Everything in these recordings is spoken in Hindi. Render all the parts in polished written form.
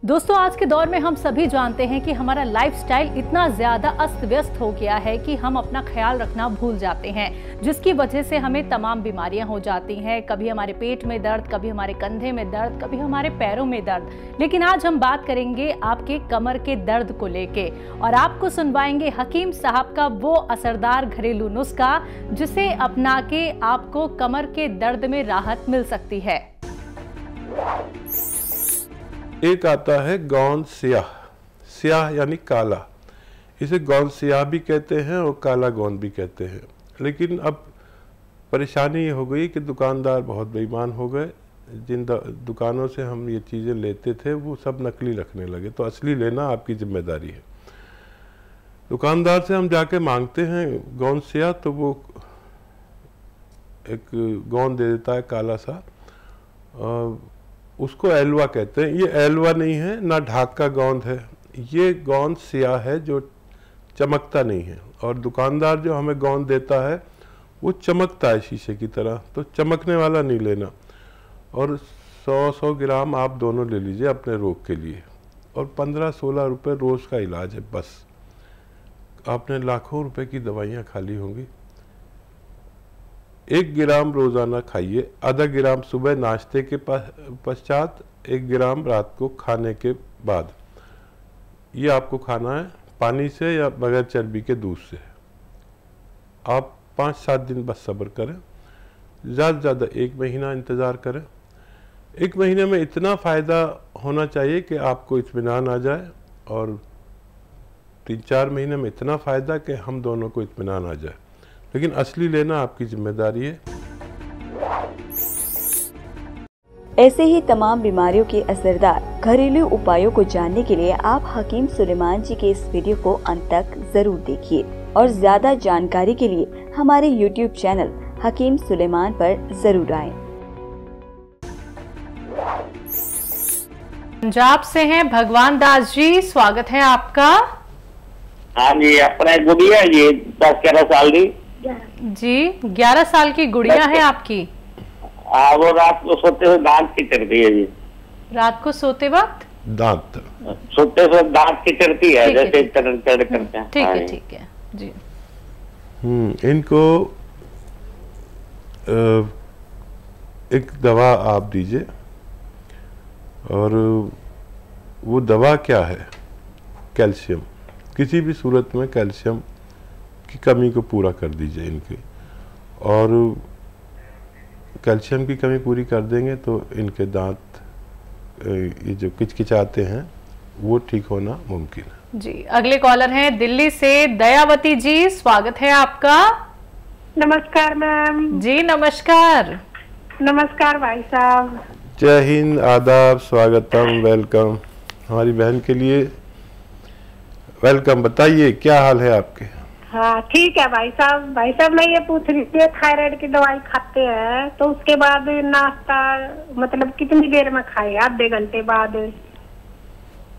दोस्तों, आज के दौर में हम सभी जानते हैं कि हमारा लाइफस्टाइल इतना ज्यादा अस्त व्यस्त हो गया है कि हम अपना ख्याल रखना भूल जाते हैं, जिसकी वजह से हमें तमाम बीमारियां हो जाती हैं। कभी हमारे पेट में दर्द, कभी हमारे कंधे में दर्द, कभी हमारे पैरों में दर्द। लेकिन आज हम बात करेंगे आपके कमर के दर्द को लेके और आपको सुनवाएंगे हकीम साहब का वो असरदार घरेलू नुस्खा जिसे अपना के आपको कमर के दर्द में राहत मिल सकती है। एक आता है गौंद स्याह। स्याह यानी काला, इसे गौंद स्याह भी कहते हैं और काला गौंद भी कहते हैं। लेकिन अब परेशानी ये हो गई कि दुकानदार बहुत बेईमान हो गए। जिन दुकानों से हम ये चीज़ें लेते थे वो सब नकली रखने लगे, तो असली लेना आपकी जिम्मेदारी है। दुकानदार से हम जाके मांगते हैं गौंद स्याह, तो वो एक गौंद दे देता है काला सा, उसको एलवा कहते हैं। ये एलवा नहीं है, ना ढाक का गौंद है, ये गौंद स्याह है जो चमकता नहीं है। और दुकानदार जो हमें गौंद देता है वो चमकता है शीशे की तरह, तो चमकने वाला नहीं लेना। और 100 ग्राम आप दोनों ले लीजिए अपने रोग के लिए, और 15-16 रुपये रोज़ का इलाज है बस। आपने लाखों रुपए की दवाइयाँ खाली होंगी। 1 ग्राम रोज़ाना खाइए, आधा ग्राम सुबह नाश्ते के पश्चात, 1 ग्राम रात को खाने के बाद। ये आपको खाना है पानी से या बगैर चर्बी के दूध से। आप 5-7 दिन बस सब्र करें, ज़्यादा से ज़्यादा 1 महीना इंतज़ार करें। 1 महीने में इतना फ़ायदा होना चाहिए कि आपको इत्मीनान आ जाए, और 3-4 महीने में इतना फ़ायदा कि हम दोनों को इत्मीनान आ जाए। लेकिन असली लेना आपकी जिम्मेदारी है। ऐसे ही तमाम बीमारियों के असरदार घरेलू उपायों को जानने के लिए आप हकीम सुलेमान जी के इस वीडियो को अंत तक जरूर देखिए, और ज्यादा जानकारी के लिए हमारे YouTube चैनल हकीम सुलेमान पर जरूर आएं। पंजाब से हैं भगवान दास जी, स्वागत है आपका। हाँ जी, अपना गुड़िया जी 10-11 साल की जी। 11 साल की गुड़िया है आपकी? वो रात को सोते हुए दांत किचरती है जी। रात को सोते वक्त सोते हुए दांत किचरती है, जैसे चढ़ करते हैं। ठीक है जी। इनको एक दवा आप दीजिए, और वो दवा क्या है? कैल्शियम। किसी भी सूरत में कैल्शियम की कमी को पूरा कर दीजिए इनकी, और कैल्शियम की कमी पूरी कर देंगे तो इनके दांत ये जो किचकिचाते हैं वो ठीक होना मुमकिन है जी। अगले कॉलर हैं दिल्ली से दयावती जी, स्वागत है आपका। नमस्कार मैम जी। नमस्कार। नमस्कार भाई साहब। जय हिंद, आदाब, स्वागतम, वेलकम। हमारी बहन के लिए वेलकम। बताइए क्या हाल है आपके? हाँ ठीक है भाई साहब। भाई साहब मैं ये पूछ रही थी, थायराइड की दवाई खाते हैं तो उसके बाद नाश्ता मतलब कितनी देर में खाए? आधे घंटे बाद?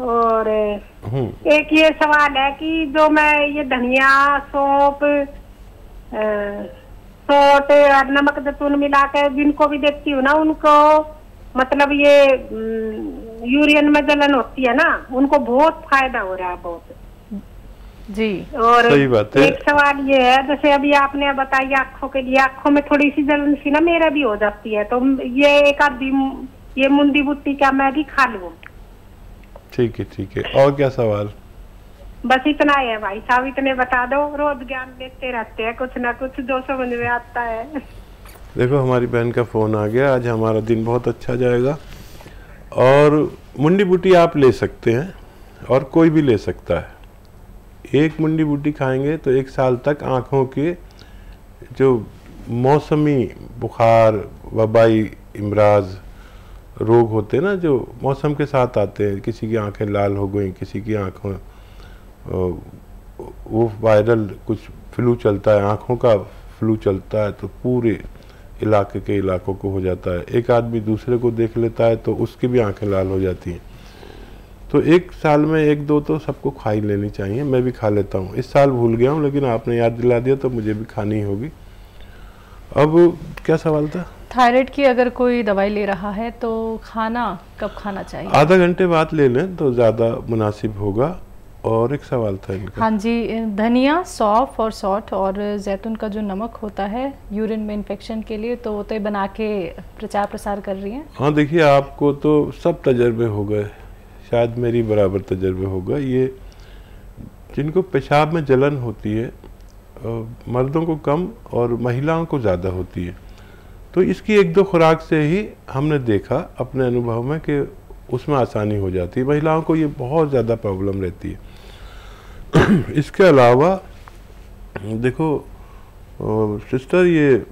और एक ये सवाल है कि जो मैं ये धनिया, सौंफ, सौंठ और नमक जैतून मिला कर जिनको भी देखती हूँ ना, उनको मतलब ये यूरिन में जलन होती है ना, उनको बहुत फायदा हो रहा है, बहुत जी। और सही बात है। एक सवाल ये है, जैसे अभी आपने बताया आंखों के लिए, आंखों में थोड़ी सी जलन सी ना मेरा भी हो जाती है, तो ये एक आधी ये मुंडी बुट्टी क्या मैं भी खा लूं? ठीक है। और क्या सवाल? बस इतना ही है भाई साहब, इतने बता दो। रोज ज्ञान देते रहते हैं कुछ ना कुछ जो समझ में आता है। देखो हमारी बहन का फोन आ गया, आज हमारा दिन बहुत अच्छा जाएगा। और मुंडी बूटी आप ले सकते हैं, और कोई भी ले सकता है। एक मुंडी बूटी खाएंगे तो 1 साल तक आँखों के जो मौसमी बुखार, वबाई इमराज रोग होते हैं ना, जो मौसम के साथ आते हैं, किसी की आंखें लाल हो गई, किसी की आँखों वो वायरल कुछ फ्लू चलता है, आँखों का फ्लू चलता है, तो पूरे इलाके के इलाकों को हो जाता है। एक आदमी दूसरे को देख लेता है तो उसकी भी आंखें लाल हो जाती हैं। तो 1 साल में 1-2 तो सबको खा ही लेनी चाहिए। मैं भी खा लेता हूँ, इस साल भूल गया हूँ, लेकिन आपने याद दिला दिया तो मुझे भी खानी होगी। अब क्या सवाल था? थायराइड की अगर कोई दवाई ले रहा है तो खाना कब खाना चाहिए? आधा घंटे बाद ले लें तो ज़्यादा मुनासिब होगा। और एक सवाल था इनका। हाँ जी, धनिया, सौंफ और सौंठ और जैतून का जो नमक होता है यूरिन में इन्फेक्शन के लिए, तो वो तो बना के प्रचार प्रसार कर रही हैं। हाँ देखिए, आपको तो सब तजर्बे हो गए, शायद मेरी बराबर तजर्बे होगा। ये जिनको पेशाब में जलन होती है, मर्दों को कम और महिलाओं को ज़्यादा होती है, तो इसकी 1-2 खुराक से ही हमने देखा अपने अनुभव में कि उसमें आसानी हो जाती है। महिलाओं को ये बहुत ज़्यादा प्रॉब्लम रहती है। इसके अलावा देखो सिस्टर, ये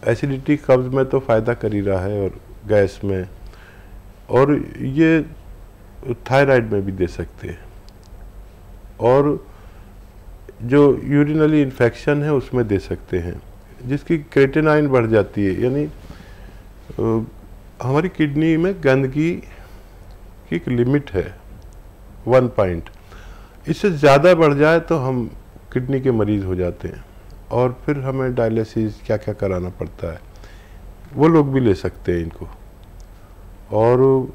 एसिडिटी, कब्ज़ में तो फ़ायदा कर ही रहा है और गैस में, और ये थायराइड में भी दे सकते हैं। और जो यूरिनरी इन्फेक्शन है उसमें दे सकते हैं, जिसकी क्रेटिनाइन बढ़ जाती है, यानी हमारी किडनी में गंदगी की एक लिमिट है 1 पॉइंट, इससे ज़्यादा बढ़ जाए तो हम किडनी के मरीज़ हो जाते हैं और फिर हमें डायलिसिस क्या क्या कराना पड़ता है। वो लोग भी ले सकते हैं इनको। और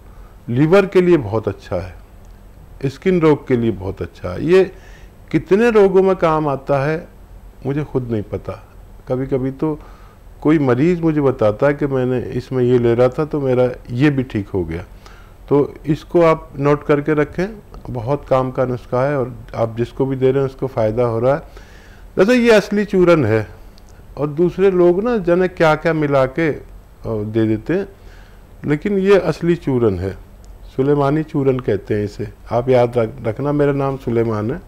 लीवर के लिए बहुत अच्छा है, स्किन रोग के लिए बहुत अच्छा है। ये कितने रोगों में काम आता है मुझे खुद नहीं पता। कभी कभी तो कोई मरीज़ मुझे बताता है कि मैंने इसमें ये ले रहा था तो मेरा ये भी ठीक हो गया। तो इसको आप नोट करके रखें, बहुत काम का नुस्खा है और आप जिसको भी दे रहे हैं उसको फ़ायदा हो रहा है। वैसे ये असली चूरन है और दूसरे लोग ना जाने क्या क्या मिला के दे देते हैं, लेकिन ये असली चूरन है। सुलेमानी चूरन कहते हैं इसे, आप याद रखना। मेरा नाम सुलेमान है,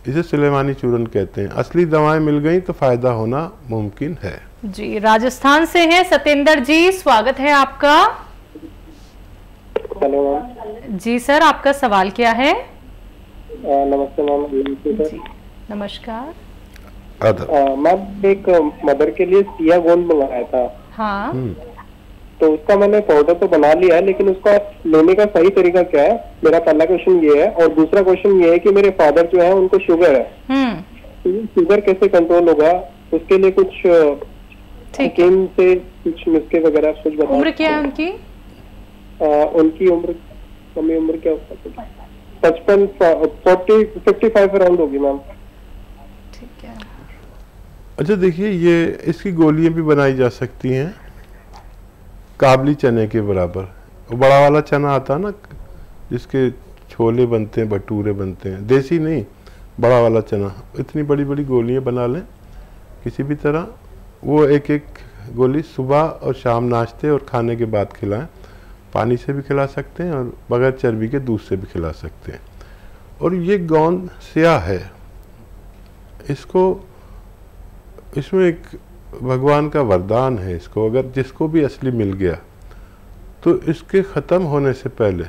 इसे सुलेमानी चूरन कहते हैं। असली दवाएं मिल गई तो फ़ायदा होना मुमकिन है। जी, राजस्थान से हैं सत्येंद्र जी, स्वागत है आपका। Hello ma'am. जी सर, आपका सवाल क्या है? नमस्ते मैम। जी नमस्कार। मैम, एक मदर के लिए सिया गोंद मंगाया था। हाँ। तो उसका मैंने पाउडर तो बना लिया है, लेकिन उसका लेने का सही तरीका क्या है? मेरा पहला क्वेश्चन ये है। और दूसरा क्वेश्चन ये है कि मेरे फादर जो है उनको शुगर है, तो शुगर कैसे कंट्रोल होगा? उसके लिए कुछ हकीम से कुछ नुस्खे वगैरह कुछ बताओ। उम्र क्या है उनकी? उनकी उम्र, मम्मी उम्र क्या होता है? 55 अराउंड होगी मैम। ठीक है। अच्छा देखिए, ये इसकी गोलियां भी बनाई जा सकती हैं काबली चने के बराबर। बड़ा वाला चना आता है ना, जिसके छोले बनते हैं, भटूरे बनते हैं, देसी नहीं, बड़ा वाला चना। इतनी बड़ी बड़ी गोलियां बना लें किसी भी तरह। वो एक एक गोली सुबह और शाम नाश्ते और खाने के बाद खिलाएं। पानी से भी खिला सकते हैं और बगैर चर्बी के दूध से भी खिला सकते हैं। और ये गोंद स्याह है, इसमें एक भगवान का वरदान है। इसको अगर जिसको भी असली मिल गया तो इसके ख़त्म होने से पहले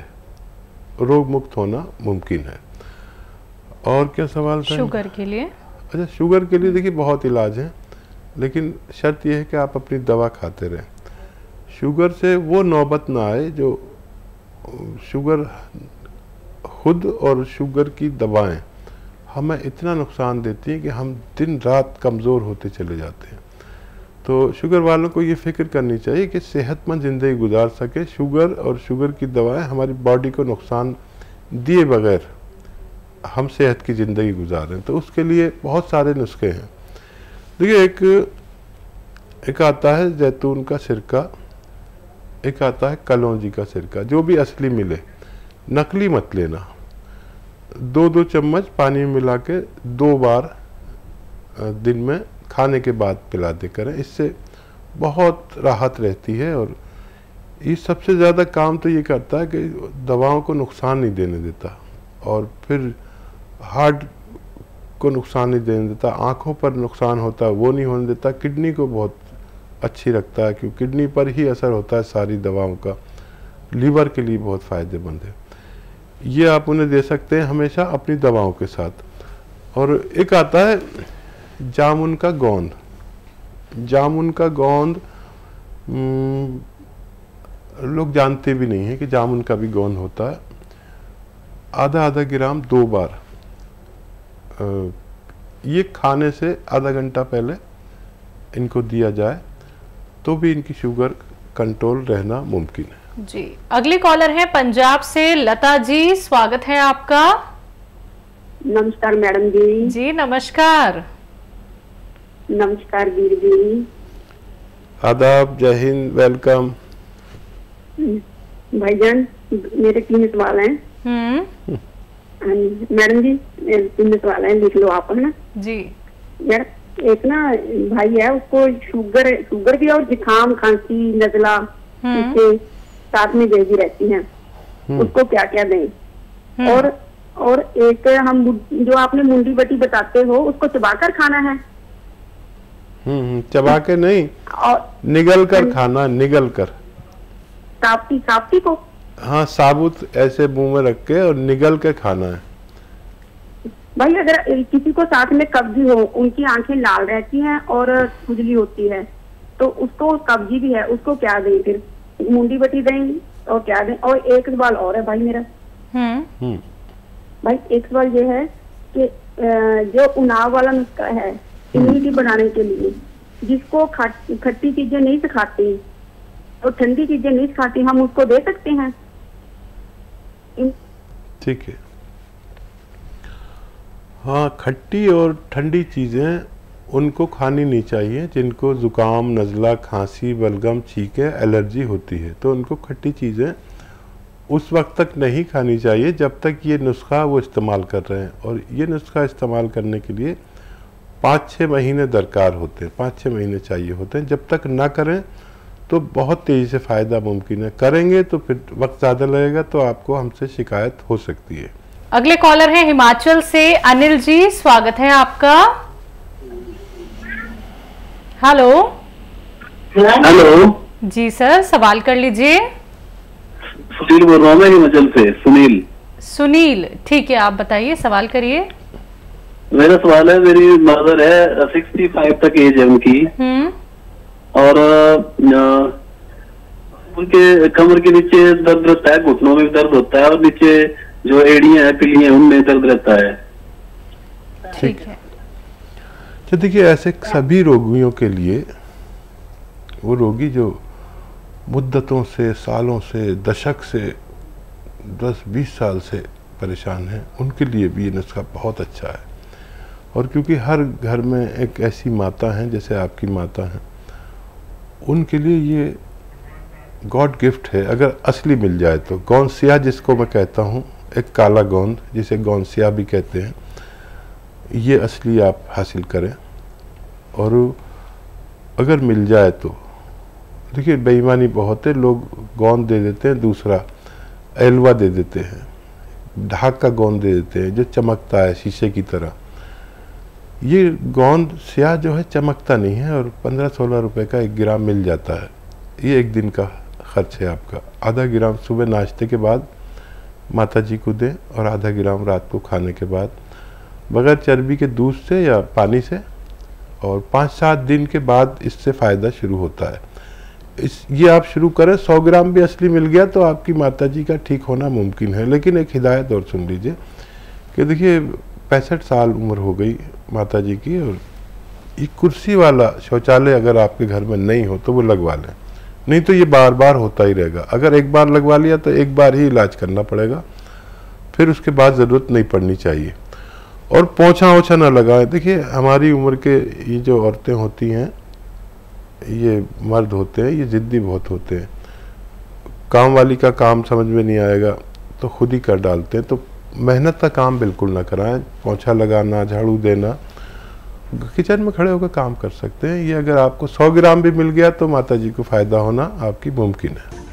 रोग मुक्त होना मुमकिन है। और क्या सवाल था? शुगर के लिए? अच्छा, शुगर के लिए देखिए बहुत इलाज है, लेकिन शर्त यह है कि आप अपनी दवा खाते रहें। शुगर से वो नौबत ना आए जो शुगर खुद और शुगर की दवाएं हमें इतना नुकसान देती हैं कि हम दिन रात कमज़ोर होते चले जाते हैं। तो शुगर वालों को ये फिक्र करनी चाहिए कि सेहतमंद ज़िंदगी गुजार सके। शुगर और शुगर की दवाएं हमारी बॉडी को नुकसान दिए बगैर हम सेहत की ज़िंदगी गुजारें, तो उसके लिए बहुत सारे नुस्खे हैं। देखिए, एक आता है जैतून का सिरका, एक आता है कलौंजी का सिरका। जो भी असली मिले, नकली मत लेना। 2-2 चम्मच पानी में मिला के 2 बार दिन में खाने के बाद पिला दे करें। इससे बहुत राहत रहती है और ये सबसे ज़्यादा काम तो ये करता है कि दवाओं को नुकसान नहीं देने देता और फिर हार्ट को नुकसान नहीं देने देता, आँखों पर नुकसान होता है वो नहीं होने देता, किडनी को बहुत अच्छी रखता है क्योंकि किडनी पर ही असर होता है सारी दवाओं का। लीवर के लिए बहुत फ़ायदेमंद है। ये आप उन्हें दे सकते हैं हमेशा अपनी दवाओं के साथ। और एक आता है जामुन का गोंद। जामुन का गोंद लोग जानते भी नहीं हैं कि जामुन का भी गोंद होता है। आधा ग्राम 2 बार ये खाने से आधा घंटा पहले इनको दिया जाए तो भी इनकी शुगर कंट्रोल रहना मुमकिन है। जी, अगली कॉलर है पंजाब से लता जी, स्वागत है आपका। नमस्कार मैडम जी। जी नमस्कार। नमस्कार वीर जी। आदाब, जय हिंद, वेलकम। भाईजान मेरे 3 सवाल हैं। मैडम जी 3 सवाल हैं, लिख लो आप, है ना जी। यार एक ना भाई है, उसको शुगर भी और जुकाम, खांसी, नजला इसके साथ में भेजी रहती है, उसको क्या क्या दें? और एक हम जो आपने मुंडी बटी बताते हो उसको चबाकर खाना है? चबा के नहीं, और निगल कर खाना, निगल कर। साफ्ती को? हाँ, साबुत ऐसे मुंह में रख के और निगल के खाना है। भाई अगर किसी को साथ में कब्जी हो, उनकी आंखें लाल रहती हैं और खुजली होती है, तो उसको कब्जी भी है, उसको क्या दें फिर? मुंडी बटी दें और क्या दें? और एक सवाल और है भाई मेरा। भाई एक सवाल ये है कि जो उनाव वाला नुस्खा है इम्यूनिटी बढ़ाने के लिए, जिसको खट्टी चीजें नहीं सिखाती और ठंडी चीजें नहीं सिखाती, हम उसको दे सकते हैं? ठीक है। हाँ, खट्टी और ठंडी चीज़ें उनको खानी नहीं चाहिए जिनको ज़ुकाम, नज़ला, खांसी, बलगम, छींके, एलर्जी होती है। तो उनको खट्टी चीज़ें उस वक्त तक नहीं खानी चाहिए जब तक ये नुस्खा वो इस्तेमाल कर रहे हैं। और ये नुस्खा इस्तेमाल करने के लिए 5-6 महीने दरकार होते हैं, 5-6 महीने चाहिए होते हैं। जब तक ना करें तो बहुत तेज़ी से फ़ायदा मुमकिन है, करेंगे तो फिर वक्त ज़्यादा लगेगा, तो आपको हमसे शिकायत हो सकती है। अगले कॉलर हैं हिमाचल से अनिल जी, स्वागत है आपका। हेलो। हेलो जी सर, सवाल कर लीजिए। सुनील बोल रहा हूँ मैं हिमाचल से। सुनील, ठीक है, आप बताइए, सवाल करिए। मेरा सवाल है, मेरी मदर है 65 तक एज है उनकी, और उनके कमर के नीचे दर्द रहता है, घुटनों में दर्द होता है, और नीचे जो एड़ियां हैं, पिलियां, उनमें दर्द रहता है। ठीक है। तो देखिए, ऐसे सभी रोगियों के लिए, वो रोगी जो मुद्दतों से, सालों से, दशक से, 10-20 साल से परेशान हैं, उनके लिए भी ये नुस्खा बहुत अच्छा है। और क्योंकि हर घर में एक ऐसी माता हैं जैसे आपकी माता हैं, उनके लिए ये गॉड गिफ्ट है अगर असली मिल जाए तो। गोंद सिया जिसको मैं कहता हूँ, एक काला गोंद जिसे गोंद सिया भी कहते हैं, ये असली आप हासिल करें। और अगर मिल जाए तो देखिए, बेईमानी बहुत है, लोग गोंद दे देते हैं, दूसरा एलवा दे देते हैं, ढाक का गोंद दे देते हैं जो चमकता है शीशे की तरह। ये गोंद स्याह जो है चमकता नहीं है, और 15-16 रुपए का 1 ग्राम मिल जाता है। ये 1 दिन का खर्च है आपका। आधा ग्राम सुबह नाश्ते के बाद माता जी को दें, और आधा ग्राम रात को खाने के बाद, बगैर चर्बी के दूध से या पानी से। और 5-7 दिन के बाद इससे फ़ायदा शुरू होता है। ये आप शुरू करें, 100 ग्राम भी असली मिल गया तो आपकी माता जी का ठीक होना मुमकिन है। लेकिन एक हिदायत और सुन लीजिए कि देखिए, 65 साल उम्र हो गई माता जी की, और ये कुर्सी वाला शौचालय अगर आपके घर में नहीं हो तो वो लगवा लें, नहीं तो ये बार बार होता ही रहेगा। अगर एक बार लगवा लिया तो एक बार ही इलाज करना पड़ेगा, फिर उसके बाद ज़रूरत नहीं पड़नी चाहिए। और पोंछा ओछा ना लगाएं। देखिए, हमारी उम्र के ये जो औरतें होती हैं, ये मर्द होते हैं, ये ज़िद्दी बहुत होते हैं। काम वाली का काम समझ में नहीं आएगा तो खुद ही कर डालते हैं। तो मेहनत का काम बिल्कुल ना कराएं। पोंछा लगाना, झाड़ू देना, किचन में खड़े होकर काम कर सकते हैं। ये अगर आपको 100 ग्राम भी मिल गया तो माता जी को फ़ायदा होना आपकी मुमकिन है।